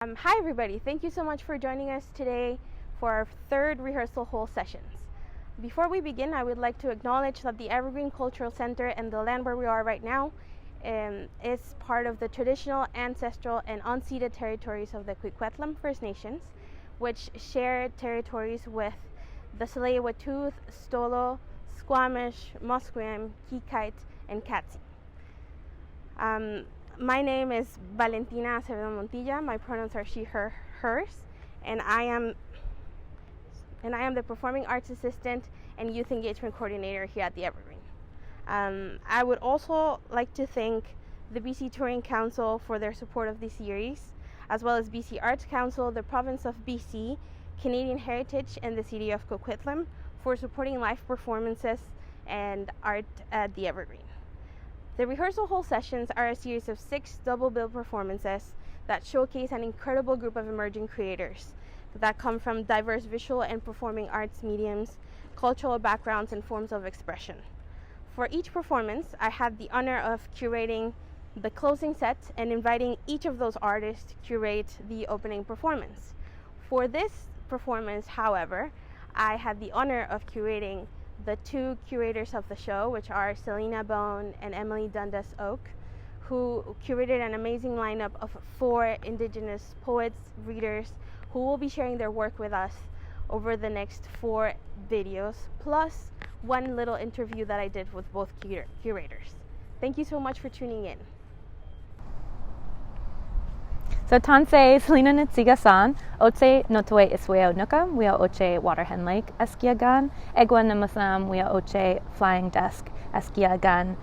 Hi everybody, thank you so much for joining us today for our third rehearsal hall sessions. Before we begin, I would like to acknowledge that the Evergreen Cultural Center and the land where we are right now is part of the traditional, ancestral, and unceded territories of the Tsleil-waututh First Nations, which share territories with the Tsleil-waututh, Stolo, Squamish, Musqueam, Kikite, and Katsi. My name is Valentina Acevedo Montilla. My pronouns are she, her, hers, and I am the Performing Arts Assistant and Youth Engagement Coordinator here at the Evergreen. I would also like to thank the BC Touring Council for their support of this series, as well as BC Arts Council, the Province of BC, Canadian Heritage, and the City of Coquitlam for supporting live performances and art at the Evergreen. The rehearsal hall sessions are a series of 6 double bill performances that showcase an incredible group of emerging creators that come from diverse visual and performing arts mediums, cultural backgrounds, and forms of expression. For each performance, I had the honor of curating the closing set and inviting each of those artists to curate the opening performance. For this performance, however, I had the honor of curating the 2 curators of the show, which are Selina Boan and Emily Dundas Oak, who curated an amazing lineup of 4 Indigenous poets, readers, who will be sharing their work with us over the next 4 videos, plus 1 little interview that I did with both curators. Thank you so much for tuning in. So tanse Selina Nitsigasan, Otse Notwe Isweo Nukam, we are Oche Waterhen Lake, Eskiagan, Egwa Namusam, we are Oche Flying Desk, Eskiagan,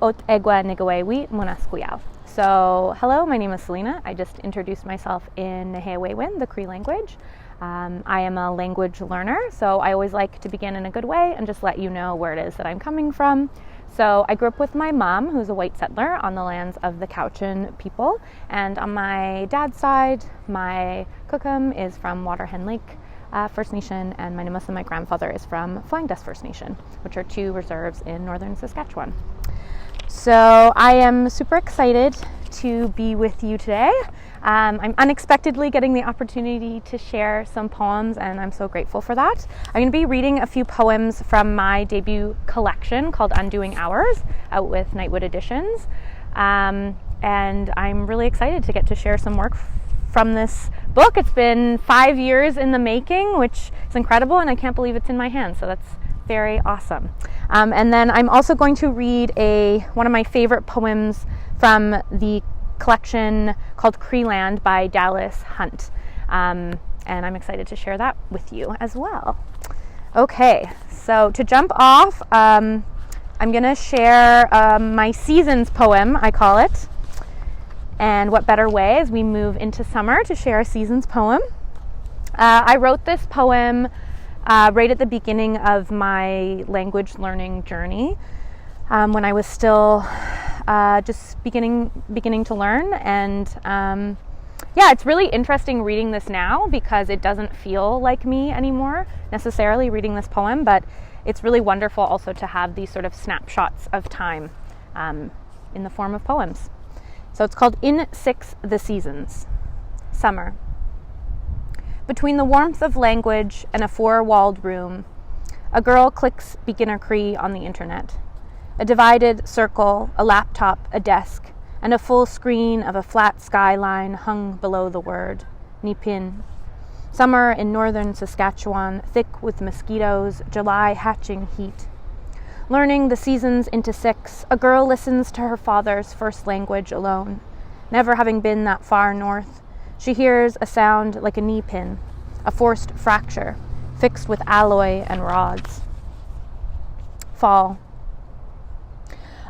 Ot Egwa Nigaway Musqueam. So hello, my name is Selina. I just introduced myself in Nehiyaw, the Cree language. I am a language learner, so I always like to begin in a good way and just let you know where it is that I'm coming from. So I grew up with my mom, who's a white settler on the lands of the Cowichan people. And on my dad's side, my Cookham is from Waterhen Lake First Nation, and my Namath and my grandfather is from Flying Desk First Nation, which are 2 reserves in northern Saskatchewan. So I am super excited to be with you today. I'm unexpectedly getting the opportunity to share some poems, and I'm so grateful for that. I'm going to be reading a few poems from my debut collection called Undoing Hours, out with Nightwood Editions. And I'm really excited to get to share some work from this book. It's been 5 years in the making, which is incredible, and I can't believe it's in my hands, so that's very awesome. And then I'm also going to read one of my favorite poems from the collection called Creeland by Dallas Hunt. And I'm excited to share that with you as well. Okay, so to jump off, I'm going to share my seasons poem, I call it. And what better way as we move into summer to share a seasons poem. I wrote this poem right at the beginning of my language learning journey, when I was still just beginning to learn. And yeah, it's really interesting reading this now because it doesn't feel like me anymore necessarily reading this poem, but it's really wonderful also to have these sort of snapshots of time in the form of poems. So it's called In 6 the Seasons. Summer. Between the warmth of language and a 4-walled room, a girl clicks beginner Cree on the internet. A divided circle, a laptop, a desk, and a full screen of a flat skyline hung below the word, Nipin. Summer in northern Saskatchewan, thick with mosquitoes, July hatching heat. Learning the seasons into 6, a girl listens to her father's first language alone. Never having been that far north, she hears a sound like a knee pin, a forced fracture, fixed with alloy and rods. Fall.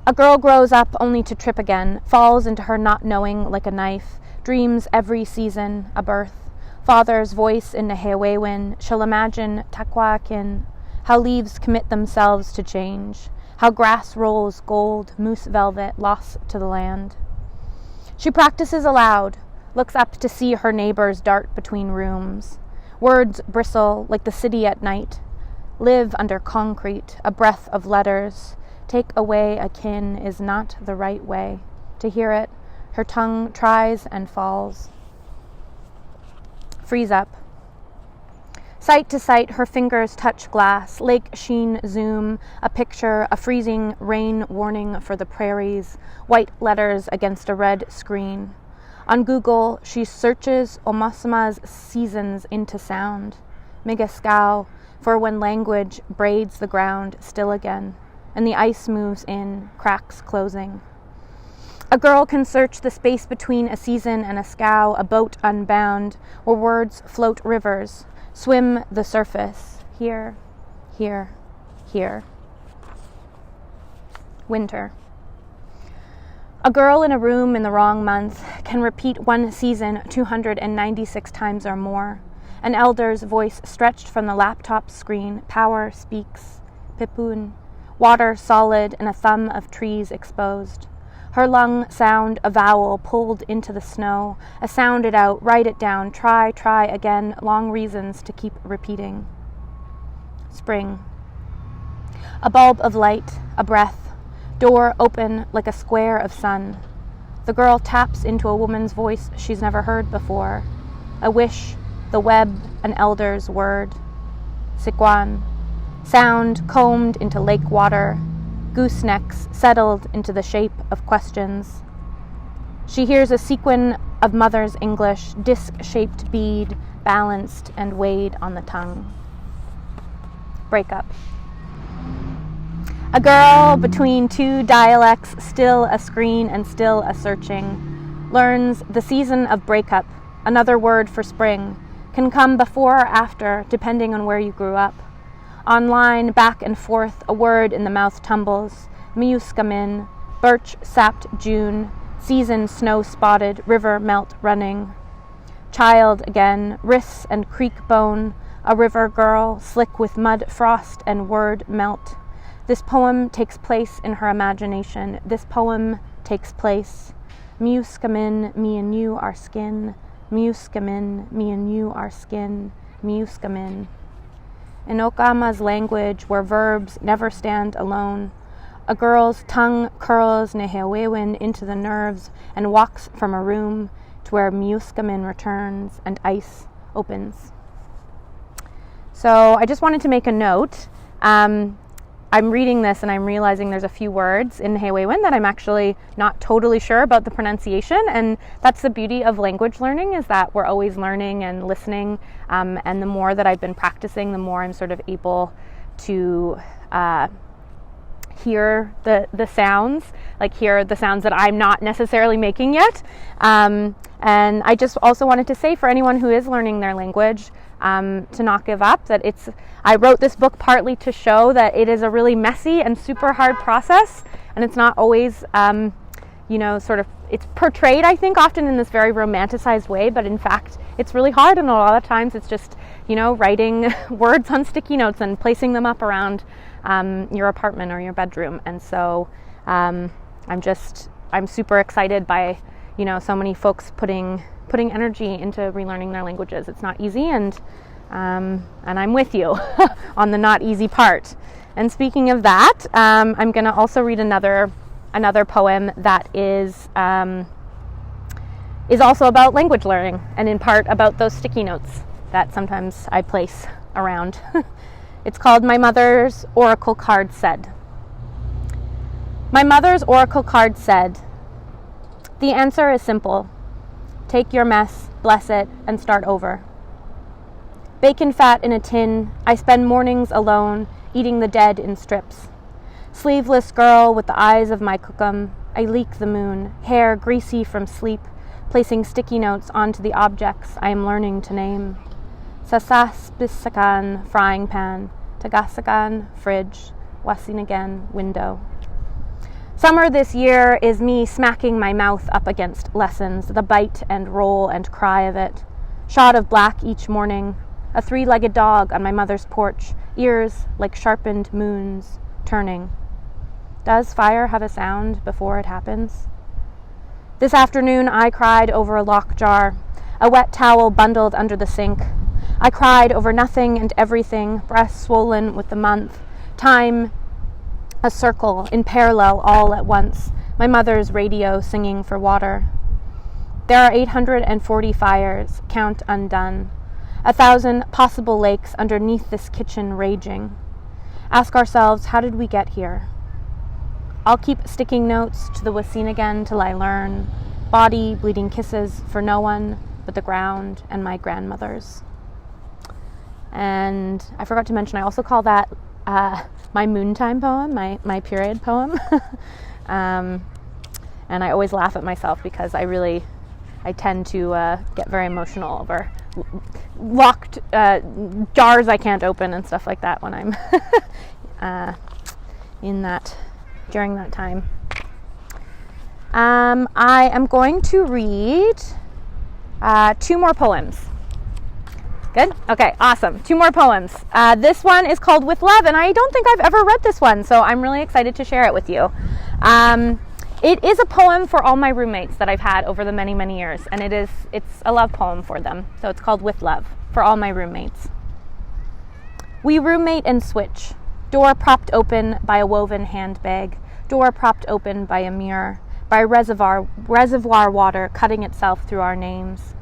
A girl grows up only to trip again, falls into her not knowing like a knife, dreams every season, a birth. Father's voice in Nehiyaw, she'll imagine skszwx, how leaves commit themselves to change, how grass rolls gold, moose velvet, lost to the land. She practices aloud, looks up to see her neighbors dart between rooms. Words bristle like the city at night. Live under concrete, a breath of letters. Take away a kin is not the right way. To hear it, her tongue tries and falls. freeze up. Sight to sight, her fingers touch glass, lake sheen zoom, a picture, a freezing rain warning for the prairies, white letters against a red screen. On Google, she searches Omasama's seasons into sound, Migaskau, for when language braids the ground still again, and the ice moves in, cracks closing. A girl can search the space between a season and a scow, a boat unbound, where words float rivers, swim the surface, here, here, here. Winter. A girl in a room in the wrong month can repeat one season 296 times or more. An elder's voice stretched from the laptop screen, power speaks, pipun, water solid and a thumb of trees exposed. Her lung sound, a vowel pulled into the snow, a sound it out, write it down, try again, long reasons to keep repeating. Spring. A bulb of light, a breath, door open like a square of sun. The girl taps into a woman's voice she's never heard before. A wish, the web, an elder's word. Sikwan. Sound combed into lake water. Goosenecks settled into the shape of questions. She hears a sequin of mother's English, disc-shaped bead, balanced and weighed on the tongue. Breakup. A girl between two dialects, still a screen and still a searching, learns the season of breakup, another word for spring, can come before or after, depending on where you grew up. Online, back and forth, a word in the mouth tumbles. Musqueam, birch sapped June, season snow spotted, river melt running. Child again, wrists and creek bone, a river girl, slick with mud frost and word melt. This poem takes place in her imagination. This poem takes place. Musqueam, me and you are skin. Musqueam, me and you are skin. Musqueam. In Okama's language, where verbs never stand alone, a girl's tongue curls nehiyaw into the nerves and walks from a room to where Musqueam returns and ice opens. So I just wanted to make a note. I'm reading this and I'm realizing there's a few words in nehiyaw that I'm actually not totally sure about the pronunciation, and that's the beauty of language learning, is that we're always learning and listening, and the more that I've been practicing, the more I'm sort of able to hear the sounds, like hear the sounds that I'm not necessarily making yet. And I just also wanted to say, for anyone who is learning their language, to not give up, that I wrote this book partly to show that it is a really messy and super hard process, and it's not always, sort of, it's portrayed, I think, often in this very romanticized way, but in fact, it's really hard, and a lot of times it's just, writing words on sticky notes and placing them up around your apartment or your bedroom. And so I'm super excited by, so many folks putting energy into relearning their languages. It's not easy, and I'm with you on the not easy part. And speaking of that, I'm going to also read another poem that is also about language learning, and in part about those sticky notes that sometimes I place around. It's called My Mother's Oracle Card Said. My mother's oracle card said, "The answer is simple. Take your mess, bless it, and start over. Bacon fat in a tin, I spend mornings alone, eating the dead in strips. Sleeveless girl with the eyes of my cookum, I leak the moon, hair greasy from sleep, placing sticky notes onto the objects I am learning to name. Sasaspisakan, frying pan, tagasakan, fridge, wasinagan, window. Summer this year is me smacking my mouth up against lessons, the bite and roll and cry of it. Shot of black each morning, a three-legged dog on my mother's porch, ears like sharpened moons, turning. Does fire have a sound before it happens? This afternoon I cried over a lock jar, a wet towel bundled under the sink. I cried over nothing and everything, breasts swollen with the month, time a circle in parallel all at once, my mother's radio singing for water. There are 840 fires, count undone. 1,000 possible lakes underneath this kitchen raging. Ask ourselves, how did we get here? I'll keep sticking notes to the Wasinagain till I learn. Body bleeding kisses for no one but the ground and my grandmothers. And I forgot to mention, I also call that my moontime poem, my period poem. And I always laugh at myself because I tend to get very emotional over locked jars I can't open and stuff like that when I'm during that time. I am going to read 2 more poems. Good? Okay, awesome. 2 more poems. This one is called With Love, and I don't think I've ever read this one, so I'm really excited to share it with you. It is a poem for all my roommates that I've had over the many, many years, and it's a love poem for them. So it's called With Love, for all my roommates. We roommate and switch. Door propped open by a woven handbag. Door propped open by a mirror. By reservoir water cutting itself through our names.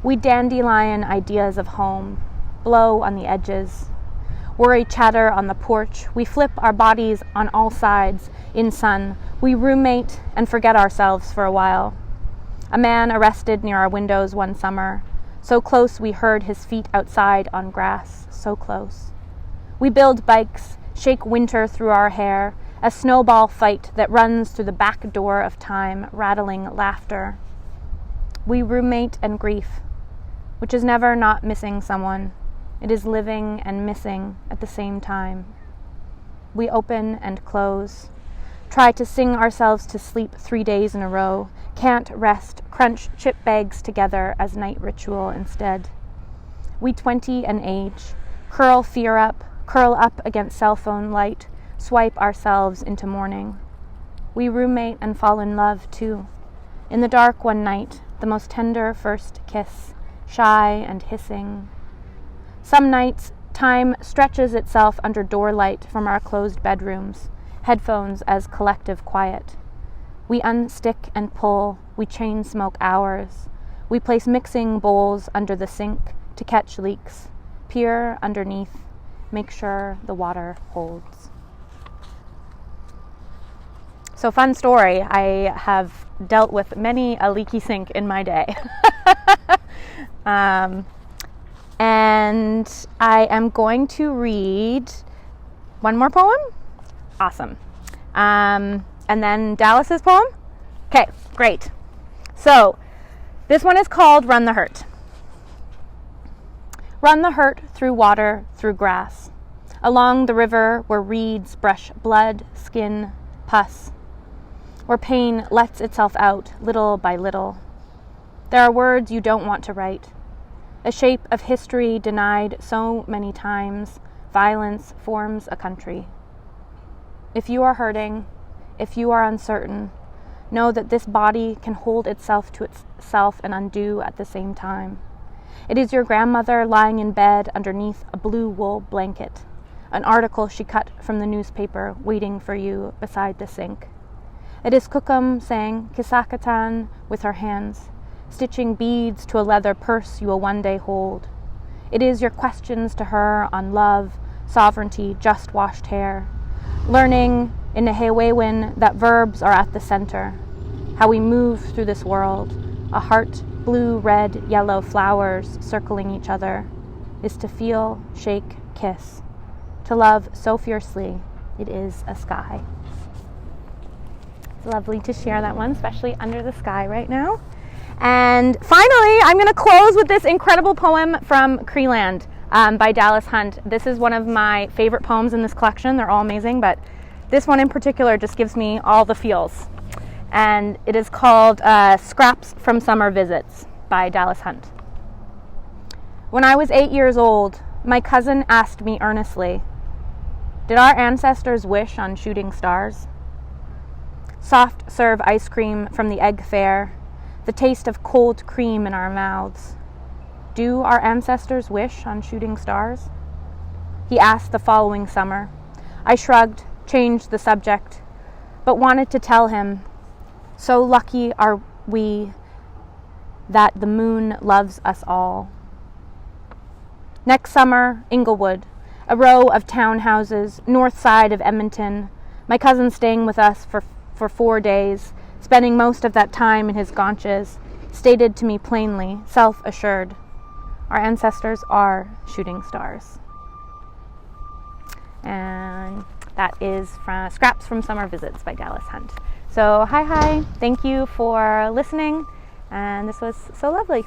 We dandelion ideas of home. Blow on the edges. Worry chatter on the porch. We flip our bodies on all sides in sun. We roommate and forget ourselves for a while. A man arrested near our windows one summer. So close we heard his feet outside on grass. So close. We build bikes, shake winter through our hair. A snowball fight that runs through the back door of time, rattling laughter. We roommate and grief, which is never not missing someone. It is living and missing at the same time. We open and close. Try to sing ourselves to sleep 3 days in a row. Can't rest. Crunch chip bags together as night ritual instead. We 20 and age. Curl fear up. Curl up against cell phone light. Swipe ourselves into morning. We roommate and fall in love too. In the dark one night, the most tender first kiss. Shy and hissing. Some nights, time stretches itself under doorlight from our closed bedrooms, headphones as collective quiet. We unstick and pull, we chain smoke hours. We place mixing bowls under the sink to catch leaks, peer underneath, make sure the water holds. So fun story, I have dealt with many a leaky sink in my day. And I am going to read one more poem. Awesome. And then Dallas's poem. Okay, great. So this one is called Run the Hurt. Run the hurt through water, through grass, along the river where reeds brush blood, skin, pus, where pain lets itself out little by little. There are words you don't want to write. A shape of history denied so many times, violence forms a country. If you are hurting, if you are uncertain, know that this body can hold itself to itself and undo at the same time. It is your grandmother lying in bed underneath a blue wool blanket, an article she cut from the newspaper waiting for you beside the sink. It is Kukum saying Kisakatan with her hands, stitching beads to a leather purse you will one day hold. It is your questions to her on love, sovereignty, just washed hair. Learning in Nehewewin that verbs are at the center. How we move through this world, a heart, blue, red, yellow flowers circling each other, is to feel, shake, kiss. To love so fiercely, it is a sky. It's lovely to share that one, especially under the sky right now. And finally, I'm going to close with this incredible poem from Creeland by Dallas Hunt. This is one of my favorite poems in this collection. They're all amazing, but this one in particular just gives me all the feels. And it is called Scraps from Summer Visits by Dallas Hunt. When I was 8 years old, my cousin asked me earnestly, "Did our ancestors wish on shooting stars?" Soft serve ice cream from the egg fair, the taste of cold cream in our mouths. Do our ancestors wish on shooting stars? He asked the following summer. I shrugged, changed the subject, but wanted to tell him, so lucky are we that the moon loves us all. Next summer, Inglewood, a row of townhouses, north side of Edmonton. My cousin staying with us for 4 days, spending most of that time in his gaunches, stated to me plainly, self-assured, our ancestors are shooting stars. And that is from Scraps from Summer Visits by Dallas Hunt. So hi, thank you for listening, and this was so lovely.